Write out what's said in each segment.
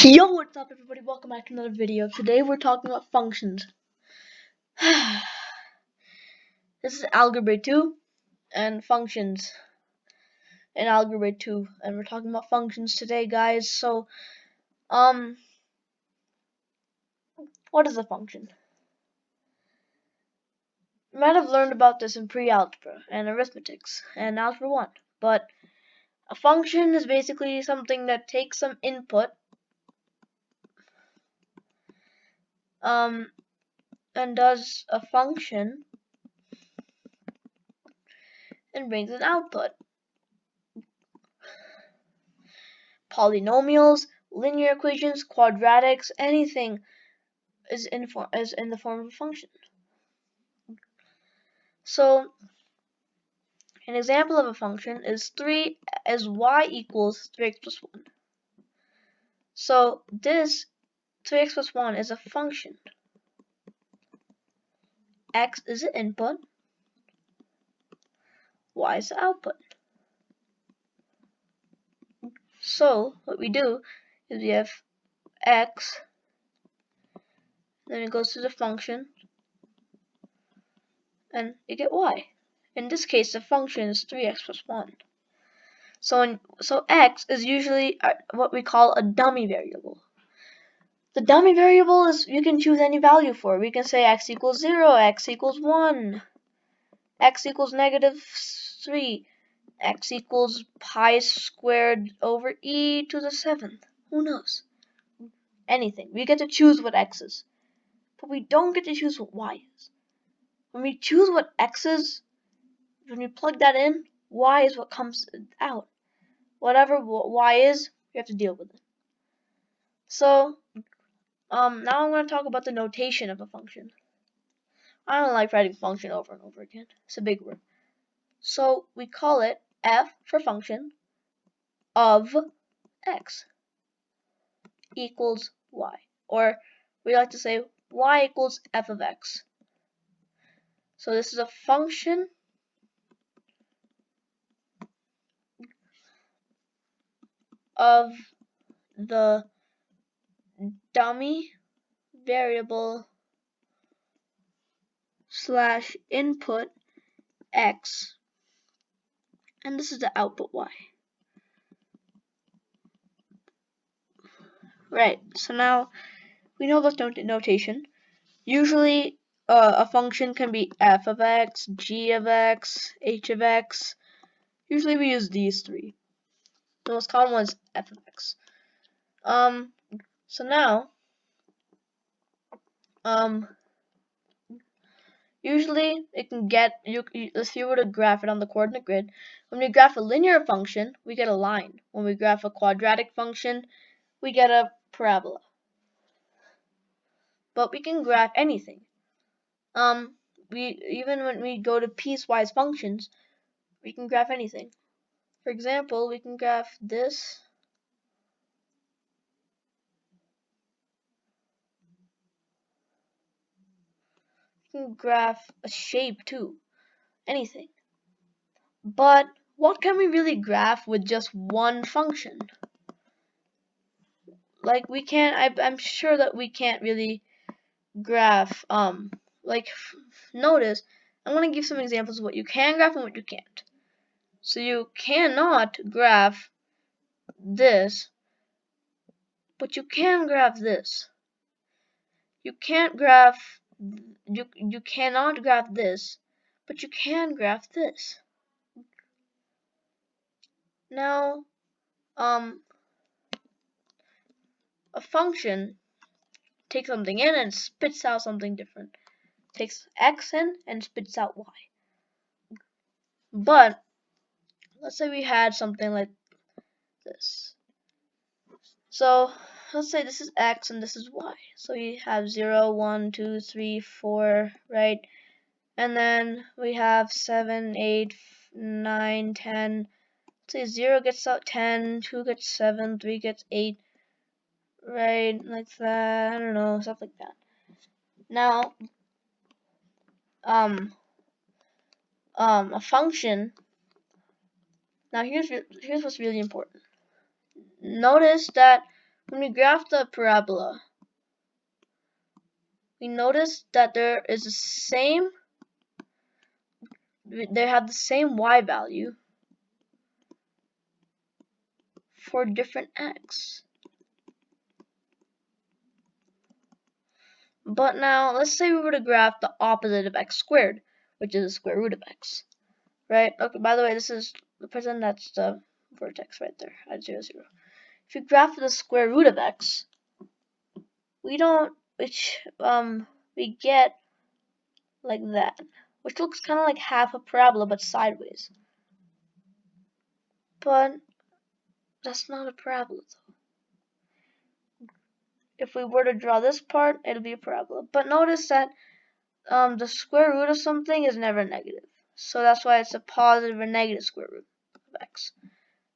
Yo, what's up everybody? Welcome back to another video. Today we're talking about functions. This is Algebra 2 and functions in Algebra 2, and we're talking about functions today, guys. So, what is a function? You might have learned about this in pre-algebra and arithmetics and algebra 1, but a function is basically something that takes some input and does a function and brings an output. Polynomials, linear equations, quadratics, anything is in the form of a function. So an example of a function is y equals 3x plus 1. So this 3x plus 1 is a function. X is the input, y is the output. So what we do is we have x, then it goes to the function, and you get y. In this case, the function is 3x plus 1. So x is usually what we call a dummy variable. The dummy variable is you can choose any value for. We can say x equals 0, x equals 1, x equals -3, x equals pi squared over e to the 7th. Who knows? Anything. We get to choose what x is. But we don't get to choose what y is. When we choose what x is, when we plug that in, y is what comes out. Whatever y is, we have to deal with it. So, now I'm going to talk about the notation of a function. I don't like writing function over and over again. It's a big word. So we call it f for function of x equals y. Or we like to say y equals f of x. So this is a function of the dummy variable / input x, and this is the output y. Right, so now we know this notation. Usually a function can be f of x, g of x, h of x. Usually we use these three. The most common one is f of x. So now usually it can get if you were to graph it on the coordinate grid, when we graph a linear function, we get a line. When we graph a quadratic function, we get a parabola. But we can graph anything. Even when we go to piecewise functions, we can graph anything. For example, we can graph this. We can graph a shape too. Anything. But what can we really graph with just one function? Like we can't, I'm sure that we can't really graph, notice, I'm going to give some examples of what you can graph and what you can't. So you cannot graph this, but you can graph this. You can't graph, you cannot graph this, but you can graph this. Now, a function takes something in and spits out something different. Takes x in and spits out y. But let's say we had something like this. So let's say this is x and this is y. So we have 0, 1, 2, 3, 4, right? And then we have 7, 8, 9, 10. Let's say 0 gets out 10, 2 gets 7, 3 gets 8. Right, like that. I don't know, stuff like that. Now, a function. Now here's what's really important. notice that when we graph the parabola, we notice that they have the same y value for different x. But now, let's say we were to graph the opposite of x squared, which is the square root of x, right? Okay, by the way, this is the present, that's the vertex right there at 0, 0. If you graph the square root of x, we get like that, which looks kind of like half a parabola but sideways. But that's not a parabola though. If we were to draw this part, it'll be a parabola. But notice that the square root of something is never negative. So that's why it's a positive or negative square root of x.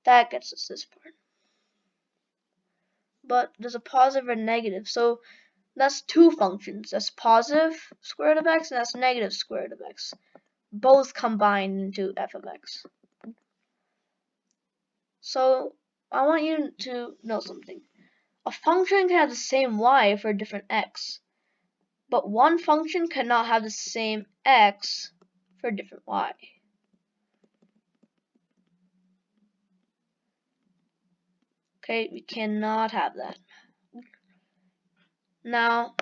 That gets us this part. But there's a positive or negative. So that's two functions. That's positive square root of x and that's negative square root of x. Both combined into f of x. So I want you to know something. A function can have the same y for a different x, but one function cannot have the same x for a different y. Okay, we cannot have that. Now,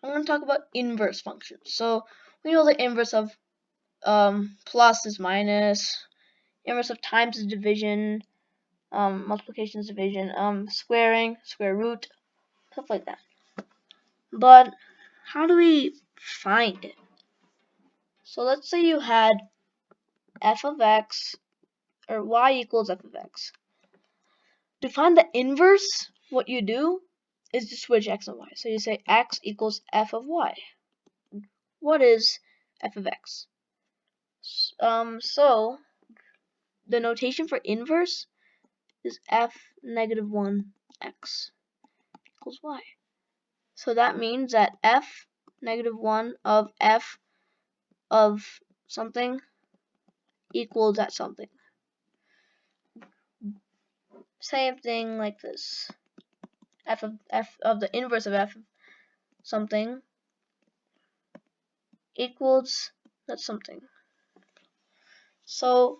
I'm going to talk about inverse functions. So we know the inverse of plus is minus, inverse of times is division, multiplication is division, squaring, square root, stuff like that. But how do we find it? So let's say you had f of x, or y equals f of x. To find the inverse, what you do is to switch x and y. So you say x equals f of y. What is f of x? So the notation for inverse is f negative 1 x equals y. So that means that f negative 1 of f of something equals that something. Same thing like this. F of the inverse of f of something equals that something. So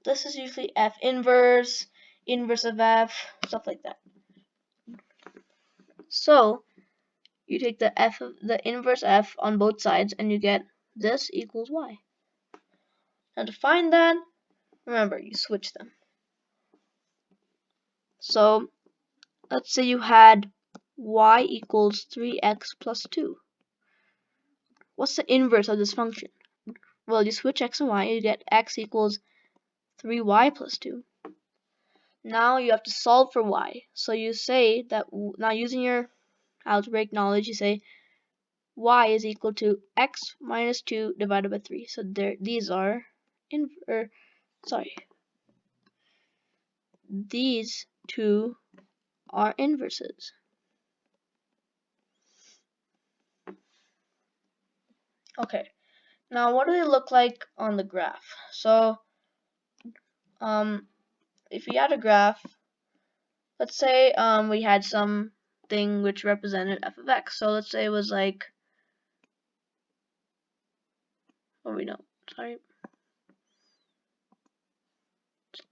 this is usually f inverse, inverse of f, stuff like that. So you take the inverse f on both sides and you get this equals y. Now to find that, remember, you switch them. So let's say you had y equals 3x plus 2. What's the inverse of this function? Well, you switch x and y, you get x equals 3y plus 2. Now you have to solve for y. So you say that, now using your algebraic knowledge, you say y is equal to x minus 2 divided by 3. So these two are inverses. Okay, now what do they look like on the graph? So if we had a graph, let's say we had something which represented f of x. So let's say it was like,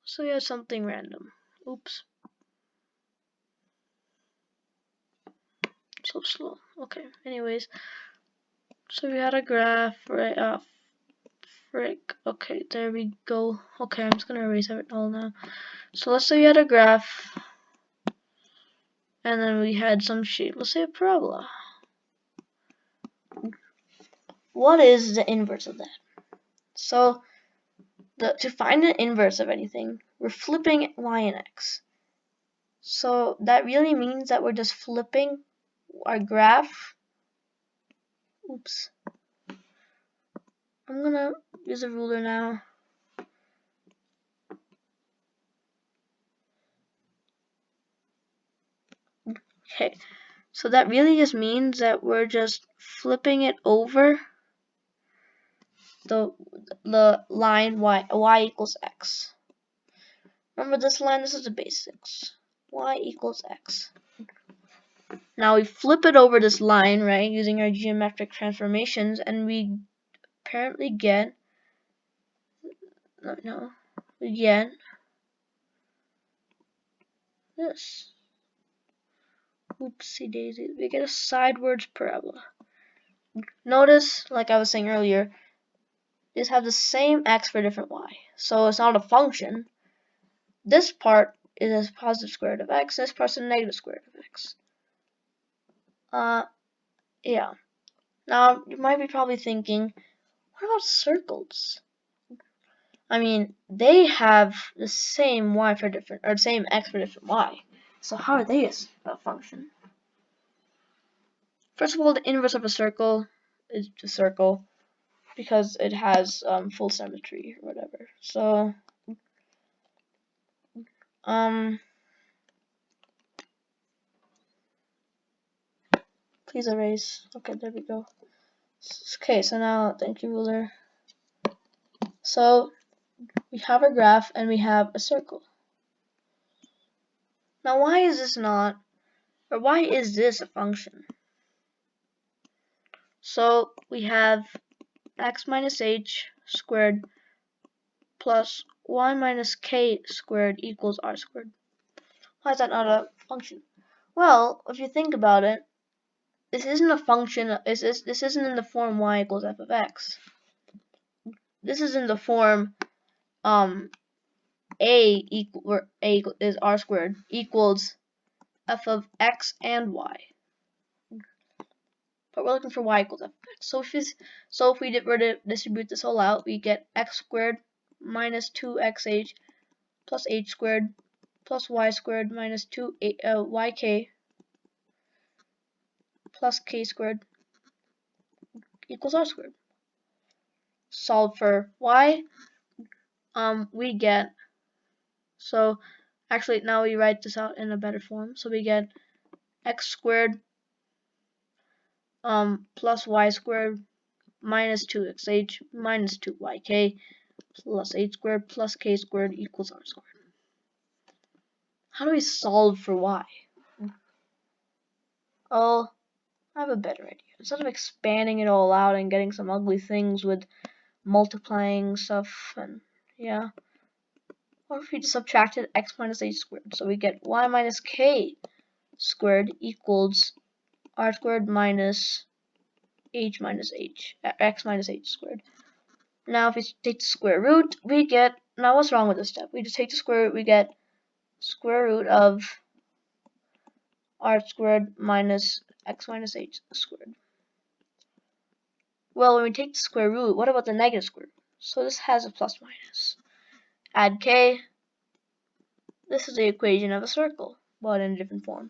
so we had something random. Oops. So slow. Okay, anyways. So we had a graph, right? Frick. Okay, there we go. Okay, I'm just gonna erase it all now. So let's say we had a graph, and then we had some shape. Let's say a parabola. What is the inverse of that? So to find the inverse of anything, we're flipping y and x. So that really means that we're just flipping our graph. Oops. I'm gonna use a ruler now. Okay, so that really just means that we're just flipping it over the line y equals x. Remember this line? This is the basics. Y equals x. Now we flip it over this line, right, using our geometric transformations, and we apparently get we get this. Oopsie daisy. We get a sidewards parabola. Notice, like I was saying earlier, these have the same x for different y. So it's not a function. This part is a positive square root of x, this part's a negative square root of x. Yeah. Now, you might be probably thinking, what about circles? I mean, they have the same y for different, or the same x for different y. So how are they a function? First of all, the inverse of a circle is a circle because it has full symmetry or whatever. So, please erase. Okay, there we go. Okay, so now, thank you, ruler. So, we have a graph and we have a circle. Now, why is this not, or why is this a function? So, we have x minus h squared plus y minus k squared equals r squared. Why is that not a function? Well, if you think about it, this isn't a function, this isn't in the form y equals f of x. This is in the form a is r squared equals f of x and y. But we're looking for y equals f of x. So if we were to distribute this whole out, we get x squared minus 2xh plus h squared plus y squared minus 2yk plus k squared equals r squared. Solve for y, we get, so actually now we write this out in a better form. So we get x squared plus y squared minus 2xh minus 2yk plus h squared plus k squared equals r squared. How do we solve for y? Oh, I have a better idea. Instead of expanding it all out and getting some ugly things with multiplying stuff, and yeah, what if we just subtracted x minus h squared? So we get y minus k squared equals r squared minus x minus h squared. Now if we take the square root, we get, now what's wrong with this step? We just take the square root, we get square root of r squared minus x minus h squared. Well, when we take the square root, what about the negative square root? So this has a plus minus. Add k. This is the equation of a circle, but in a different form.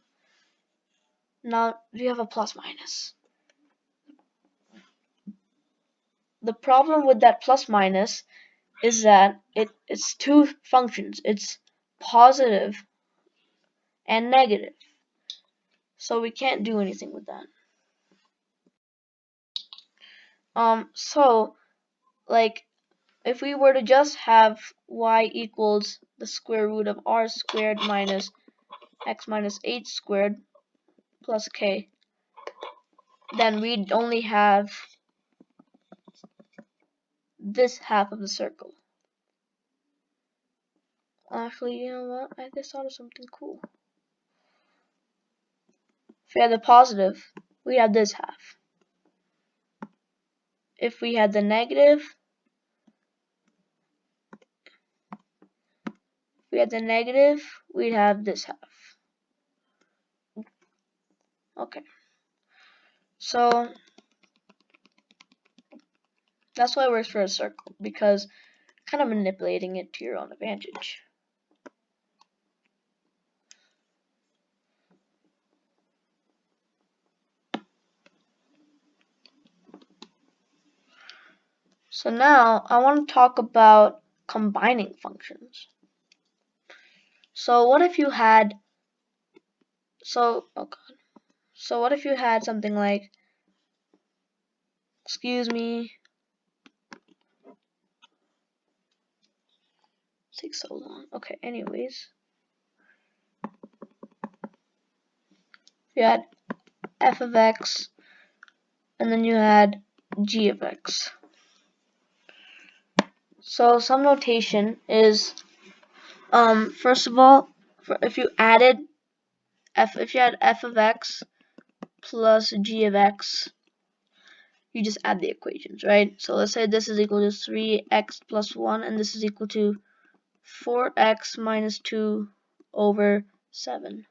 Now we have a plus minus. The problem with that plus minus is that it's two functions. It's positive and negative. So we can't do anything with that. So like if we were to just have y equals the square root of r squared minus x minus h squared plus k, then we'd only have this half of the circle. Actually, you know what? I just thought of something cool. If we had the positive, we had this half. If we had the negative, we'd have this half. Okay. So that's why it works for a circle, because kind of manipulating it to your own advantage. So now I want to talk about combining functions. So what if you had what if you had something like, excuse me, takes so long. Okay, anyways. You had f of x, and then you had g of x. So some notation is, first of all, if you added if you had f of x plus g of x, you just add the equations, right? So let's say this is equal to 3x plus 1, and this is equal to 4x minus 2 over 7.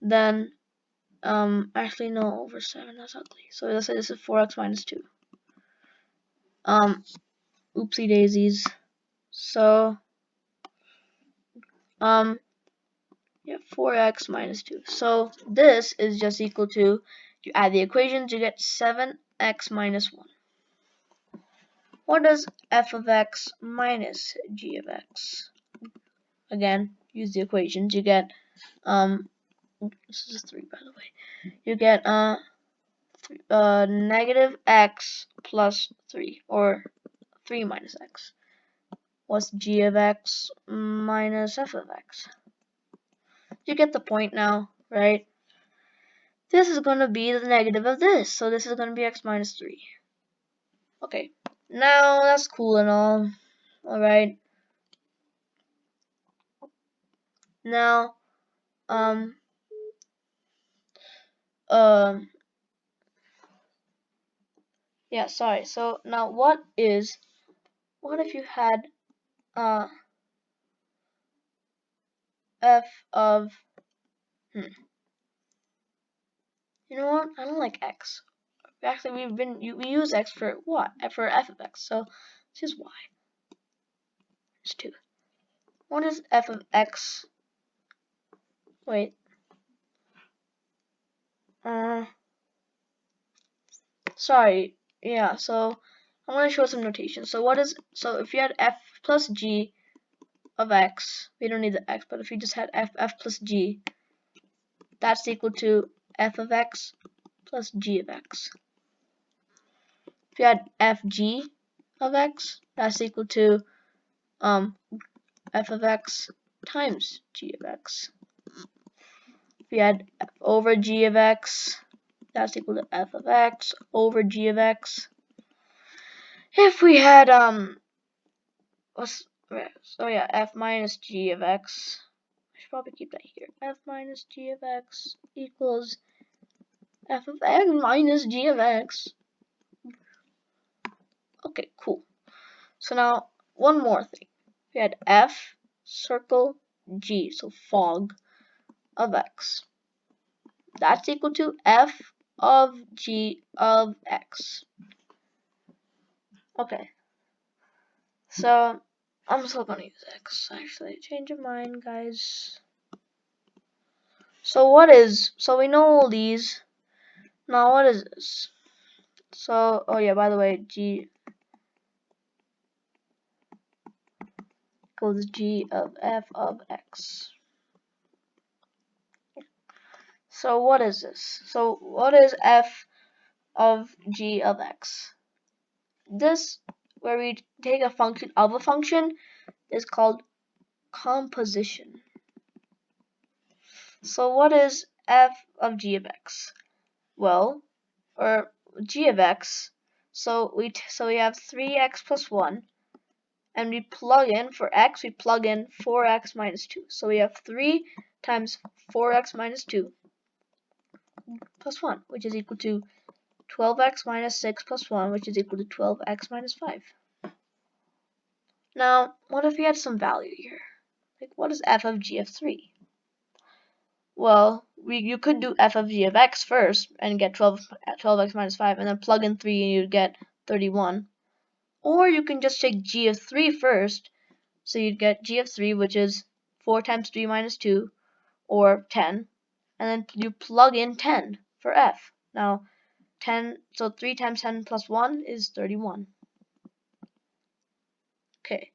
Then, actually no, over 7, that's ugly. So let's say this is 4x minus 2. Oopsie daisies. So, yeah, 4x minus 2. So this is just equal to, you add the equations, you get 7x minus 1. What is f of x minus g of x? Again, use the equations. You get, this is 3 by the way. You get, negative x plus 3, or 3 minus x. What's g of x minus f of x? You get the point now, right? This is going to be the negative of this, so this is going to be x minus 3. Okay, now that's cool and all. Alright. Now, yeah, sorry. So now what if you had, f of, you know what? I don't like x. Actually, we use x for what? For f of x. So let's use y. It's 2. What is f of x? Wait. Sorry. Yeah. So I want to show some notation. So if you had f plus g of x, we don't need the x, but if you just had f plus g, that's equal to f of x plus g of x. If you had fg of x, that's equal to f of x times g of x. If you had f over g of x, that's equal to f of x over g of x. If we had f minus g of x, I should probably keep that here. F minus g of x equals f of x minus g of x. Okay, cool. So now one more thing. We had f circle g, so fog of x. That's equal to f of g of x. Okay. So I'm still gonna use x. Actually, change of mind, guys. So we know all these. Now what is this? So, oh yeah, by the way, g equals g of f of x. So what is this? So what is f of g of x? This, where we take a function of a function, is called composition. So what is f of g of x? Well, or g of x, so we have 3x plus 1, and we plug in, for x, we plug in 4x minus 2. So we have 3 times 4x minus 2 plus 1, which is equal to 12x minus 6 plus 1, which is equal to 12x minus 5. Now, what if we had some value here? Like, what is f of g of 3? Well, you could do f of g of x first and get 12x minus 5, and then plug in 3 and you'd get 31. Or you can just take g of 3 first, so you'd get g of 3, which is 4 times 3 minus 2, or 10, and then you plug in 10 for f. Now, 10, so 3 times 10 plus 1 is 31. Okay.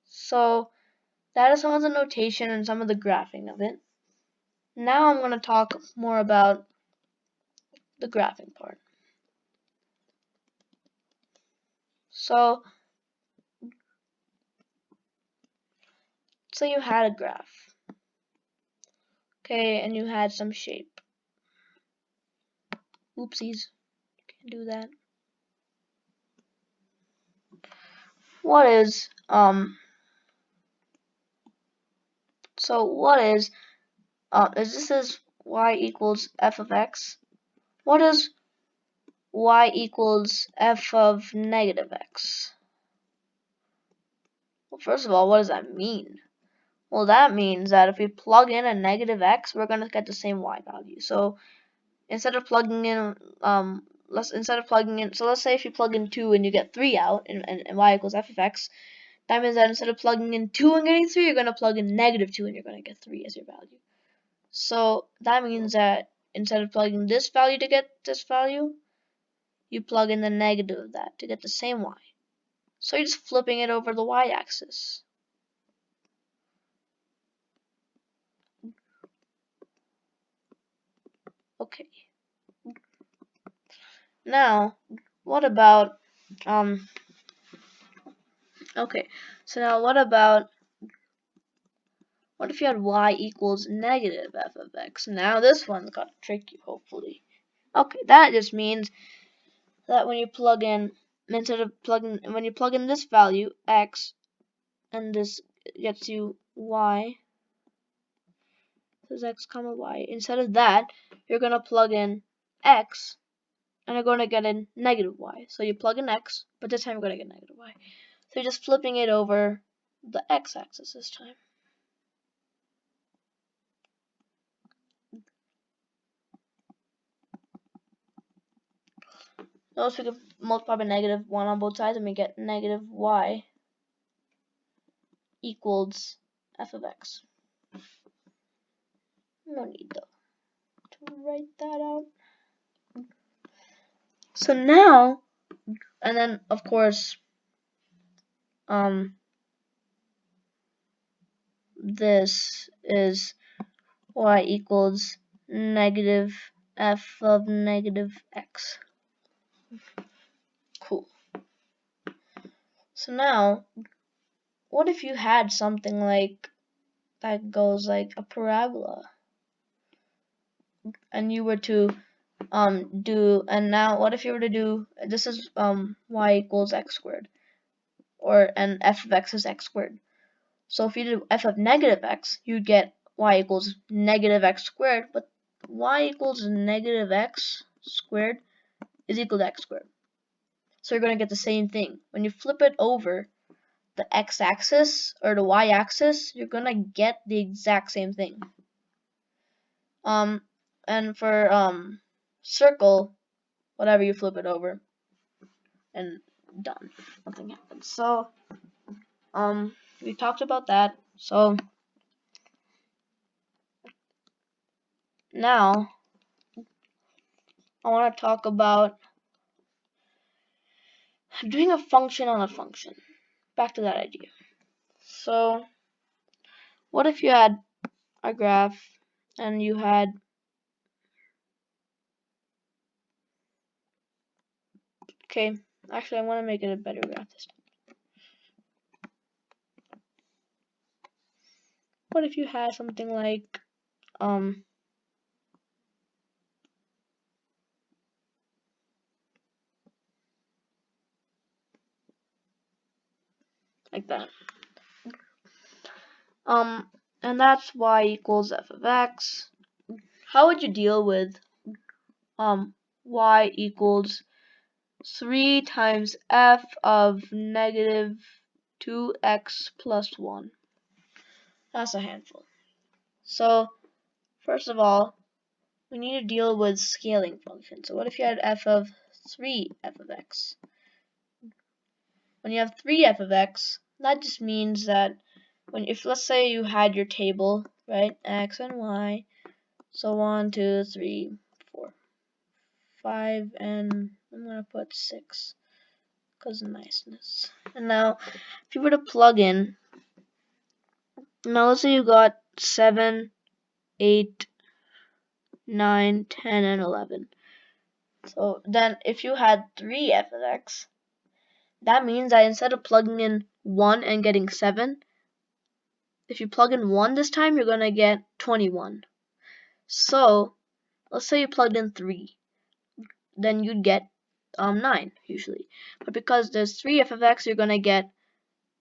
So, that is some of the notation and some of the graphing of it. Now I'm going to talk more about the graphing part. So you had a graph, okay, and you had some shape. Oopsies, can't do that. What is this is y equals f of x. What is y equals f of negative x? Well, first of all, what does that mean? Well, that means that if we plug in a negative x, we're going to get the same y value. So instead of plugging in, let's say if you plug in 2 and you get 3 out, and y equals f of x, that means that instead of plugging in 2 and getting 3, you're going to plug in negative 2 and you're going to get 3 as your value. So that means that instead of plugging this value to get this value, you plug in the negative of that to get the same y. So you're just flipping it over the y-axis. Okay. Now, what about okay, so now what if you had y equals negative f of x? Now this one's got to trick you, hopefully. Okay, that just means that when you plug in this value, x, and this gets you y, this is x comma y, instead of that, you're going to plug in x, and you're going to get a negative y. So you plug in x, but this time you're going to get negative y. So you're just flipping it over the x-axis this time. Notice we can multiply by negative 1 on both sides, and we get negative y equals f of x. No need, though, to write that out. So now, and then, of course, this is y equals negative f of negative x. Cool. So now, what if you had something like that goes like a parabola, and you were to now what if you were to do, this is y equals x squared, and f of x is x squared. So if you do f of negative x, you'd get y equals negative x squared, but y equals negative x squared is equal to x squared. So you're going to get the same thing. When you flip it over the x-axis or the y-axis, you're going to get the exact same thing. And for circle, whatever you flip it over, and done. Nothing happens. So we talked about that. So now I want to talk about doing a function on a function. Back to that idea. So what if you had a graph and you had actually I want to make it a better graph this time. What if you had something like like that. And that's y equals f of x. How would you deal with y equals 3 times f of negative 2x plus 1? That's a handful. So first of all, we need to deal with scaling functions. So what if you had f of 3f of x? When you have 3f of x, that just means that if let's say you had your table, right, x and y, so 1, 2, 3, 4, 5, and I'm gonna put 6 because of niceness. And now, if you were to plug in, now let's say you got 7, 8, 9, 10, and 11. So then, if you had 3f of x, that means that instead of plugging in 1 and getting 7, if you plug in 1 this time, you're going to get 21. So, let's say you plugged in 3. Then you'd get 9, usually. But because there's 3 f of x, you're going to get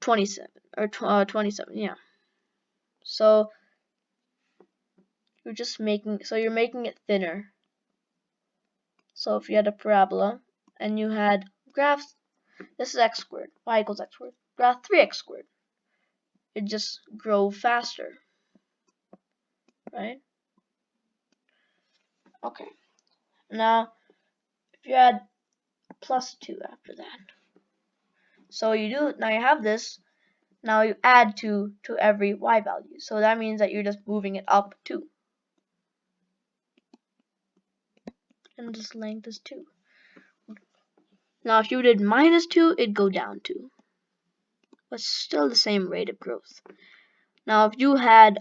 27. Or 27, yeah. So, you're making it thinner. So if you had a parabola, and you had graph, this is x squared, y equals x squared, graph 3x squared. It just grow faster, right? Okay. Now, if you add plus 2 after that. So now you have this, now you add 2 to every y value. So that means that you're just moving it up 2. And this length is 2. Now if you did minus 2, it'd go down 2. But still the same rate of growth. Now if you had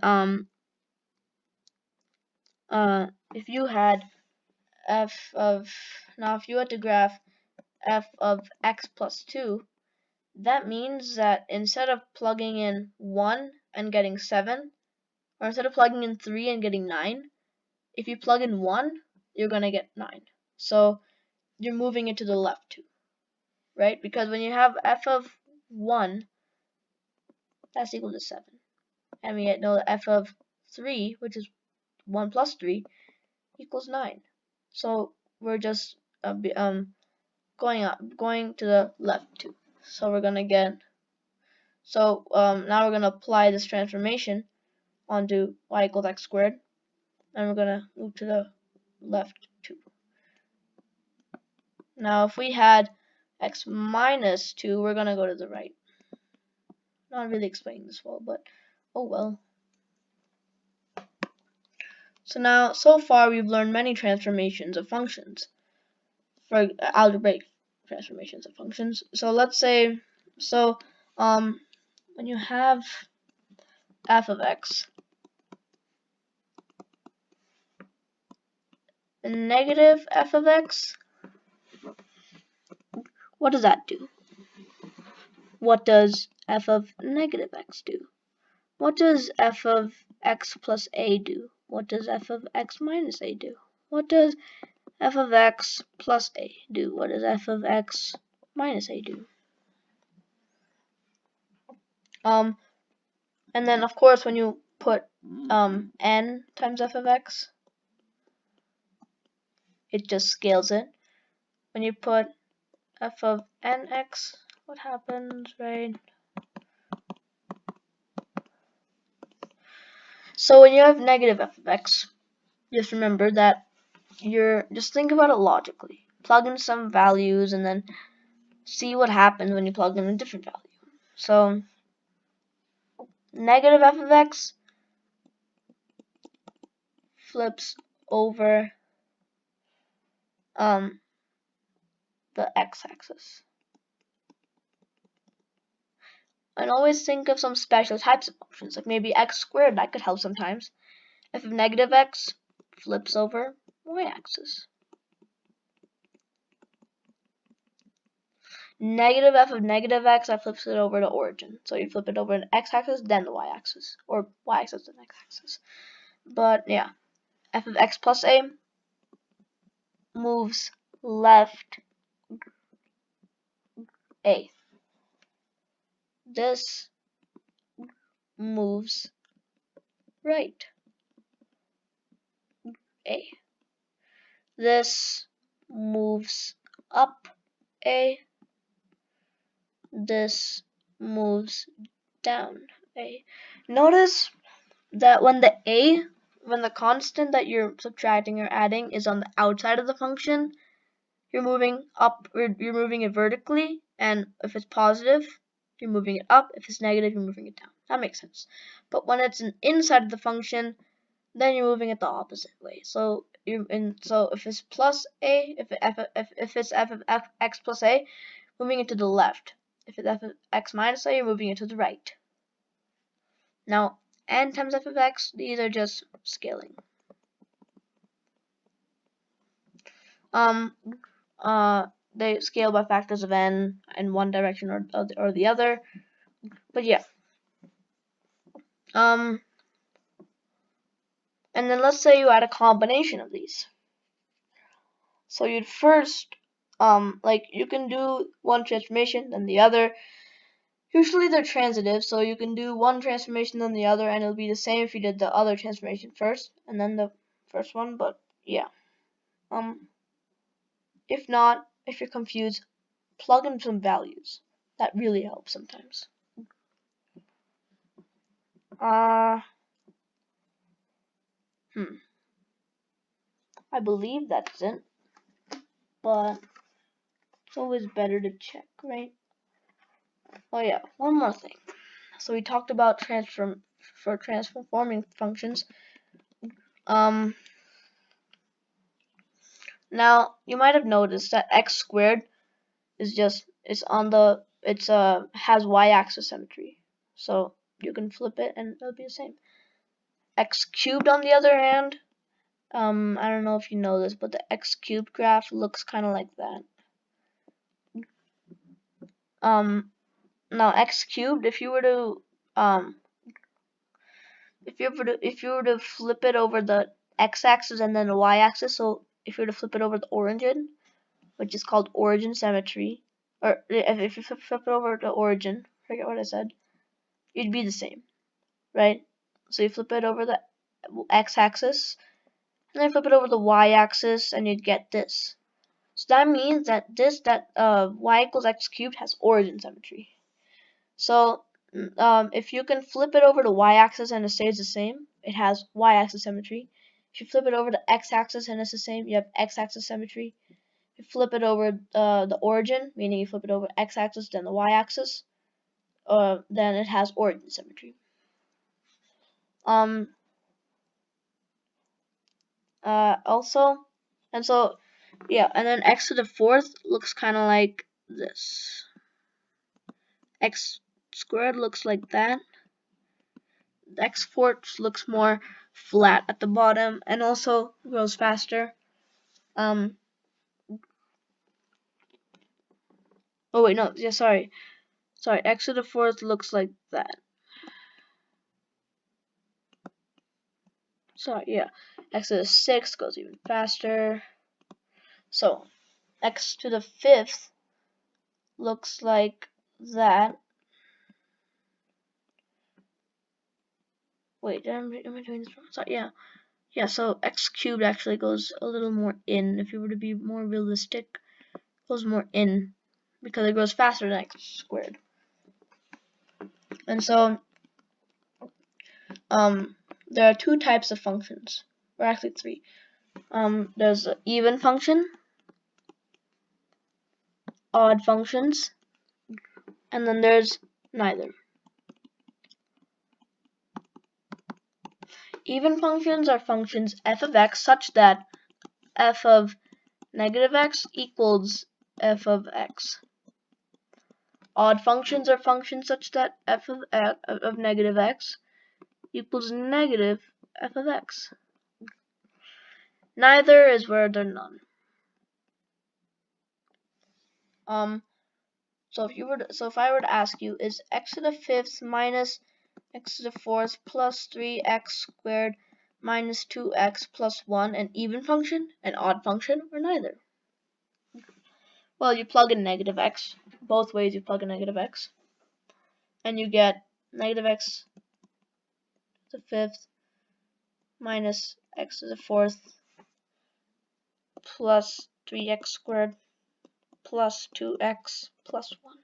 if you had to graph f of x plus 2, that means that instead of plugging in 1 and getting 7, or instead of plugging in 3 and getting 9, if you plug in 1, you're going to get 9. So you're moving it to the left too, right? Because when you have f of 1, that's equal to 7. And we know that f of 3, which is 1 plus 3, equals 9. So we're just going to the left too. So we're gonna get. So now we're gonna apply this transformation onto y equals x squared, and we're gonna move to the left too. Now if we had x minus 2, we're gonna go to the right. Not really explaining this well, but oh well. So far we've learned many transformations of functions, for algebraic transformations of functions. So let's say, when you have f of x, and negative f of x, what does that do? What does f of negative x do? What does f of x plus a do? What does f of x minus a do? What does f of x plus a do? What does f of x minus a do? And then of course when you put n times f of x, it just scales it. When you put f of nx, what happens, right? So when you have negative f of x, just remember that just think about it logically. Plug in some values and then see what happens when you plug in a different value. So negative f of x flips over the x-axis. And always think of some special types of functions, like maybe x squared, that could help sometimes. F of negative x flips over y-axis. Negative f of negative x, that flips it over the origin. So you flip it over the x-axis, then the y-axis, or y-axis, then x-axis. But yeah, f of x plus a moves left a. This moves right a. This moves up a. This moves down a. Notice that when the constant that you're subtracting or adding is on the outside of the function, you're moving up, or you're moving it vertically, and if it's positive, you're moving it up. If it's negative, you're moving it down. That makes sense. But when it's inside of the function, then you're moving it the opposite way. So if it's plus a, if it's f of x plus a, moving it to the left. If it's f of x minus a, you're moving it to the right. Now, n times f of x, these are just scaling. they scale by factors of n in one direction or the other. But yeah. And then let's say you add a combination of these. So you'd first, like you can do one transformation, then the other. Usually they're transitive, so you can do one transformation then the other, and it'll be the same if you did the other transformation first and then the first one. But yeah, if not, if you're confused, plug in some values. That really helps sometimes. I believe that's it, but it's always better to check, right? Oh yeah, one more thing. So we talked about transforming functions. Now you might have noticed that x squared has y-axis symmetry. So you can flip it and it'll be the same. X cubed, on the other hand, I don't know if you know this, but the x cubed graph looks kind of like that. Now x cubed, if you were to flip it over the x-axis and then the y-axis, so if you were to flip it over the origin, which is called origin symmetry, or if you flip it over the origin, forget what I said, you'd be the same, right? So you flip it over the x-axis, and then flip it over the y-axis, and you'd get this. So that means that y equals x cubed has origin symmetry. So if you can flip it over the y-axis and it stays the same, it has y-axis symmetry. If you flip it over the x-axis and it's the same, you have x-axis symmetry. If you flip it over the origin, meaning you flip it over x-axis then the y-axis, then it has origin symmetry. And then x to the fourth looks kind of like this. X squared looks like that. X fourth looks more flat at the bottom and also grows faster. Oh wait, no, yeah, sorry. X to the fourth looks like that. Sorry, yeah. X to the sixth goes even faster. So x to the fifth looks like that. Wait, am I doing this wrong? Sorry, yeah. Yeah, so x cubed actually goes a little more in. If you were to be more realistic, it goes more in because it grows faster than x squared. And so there are two types of functions, or actually three. There's even function, odd functions, and then there's neither. Even functions are functions f of x such that f of negative x equals f of x. Odd functions are functions such that f of negative x equals negative f of x. Neither is where they're none. So if I were to ask you, is x to the fifth minus x to the fourth plus 3x squared minus 2x plus 1 an even function, an odd function, or neither? Well, you plug in negative x. Both ways you plug in negative x. And you get negative x to the fifth minus x to the fourth plus 3x squared plus 2x plus 1.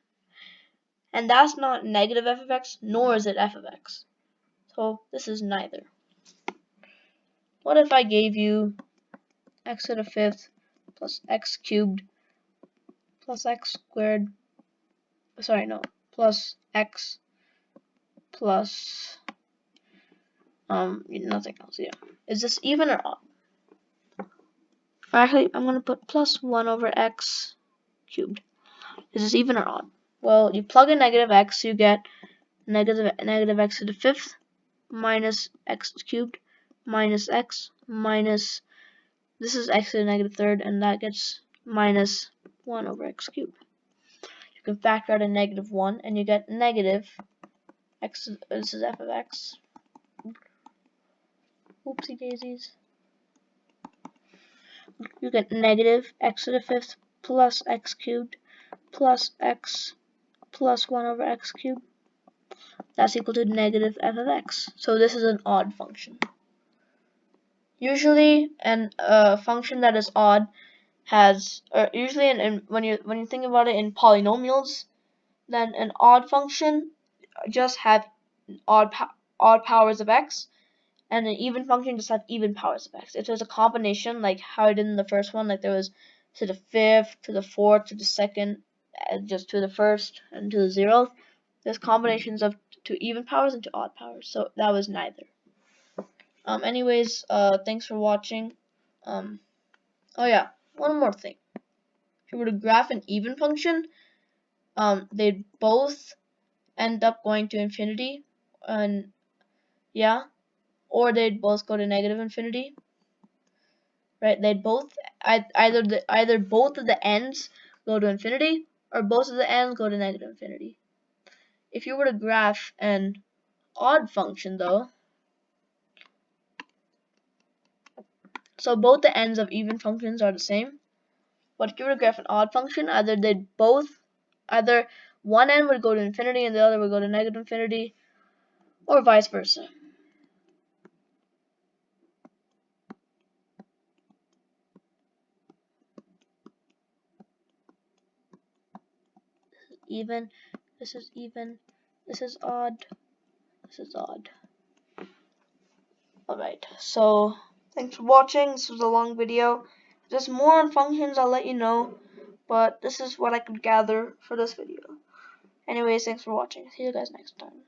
And that's not negative f of x, nor is it f of x. So this is neither. What if I gave you x to the fifth plus x cubed plus x squared, plus x plus nothing else, yeah. Is this even or odd? Actually, I'm gonna put plus 1 over x cubed. Is this even or odd? Well, you plug in negative x, you get negative x to the fifth minus x cubed minus x minus, this is x to the negative third, and that gets minus 1 over x cubed. You can factor out a negative 1 and you get negative x, this is f of x. Oopsie daisies. You get negative x to the 5th plus x cubed plus x plus 1 over x cubed. That's equal to negative f of x. So this is an odd function. Usually, a function that is odd has, or usually, when you think about it in polynomials, then an odd function just have odd powers of x, and an even function just have even powers of x. If there's a combination, like how I did in the first one, like there was to the 5th, to the 4th, to the 2nd, just to the 1st, and to the 0th, there's combinations of to even powers and to odd powers. So that was neither. Anyways, thanks for watching. Oh yeah, one more thing. If you were to graph an even function, they'd both end up going to infinity, and yeah, or they'd both go to negative infinity. Right? They'd both either both of the ends go to infinity, or both of the ends go to negative infinity. If you were to graph an odd function, though, so both the ends of even functions are the same. But if you were to graph an odd function, either one end would go to infinity and the other would go to negative infinity, or vice versa. Even, this is even, this is odd, this is odd. Alright, so thanks for watching. This was a long video. If there's more on functions, I'll let you know, but this is what I could gather for this video. Anyways, thanks for watching. See you guys next time.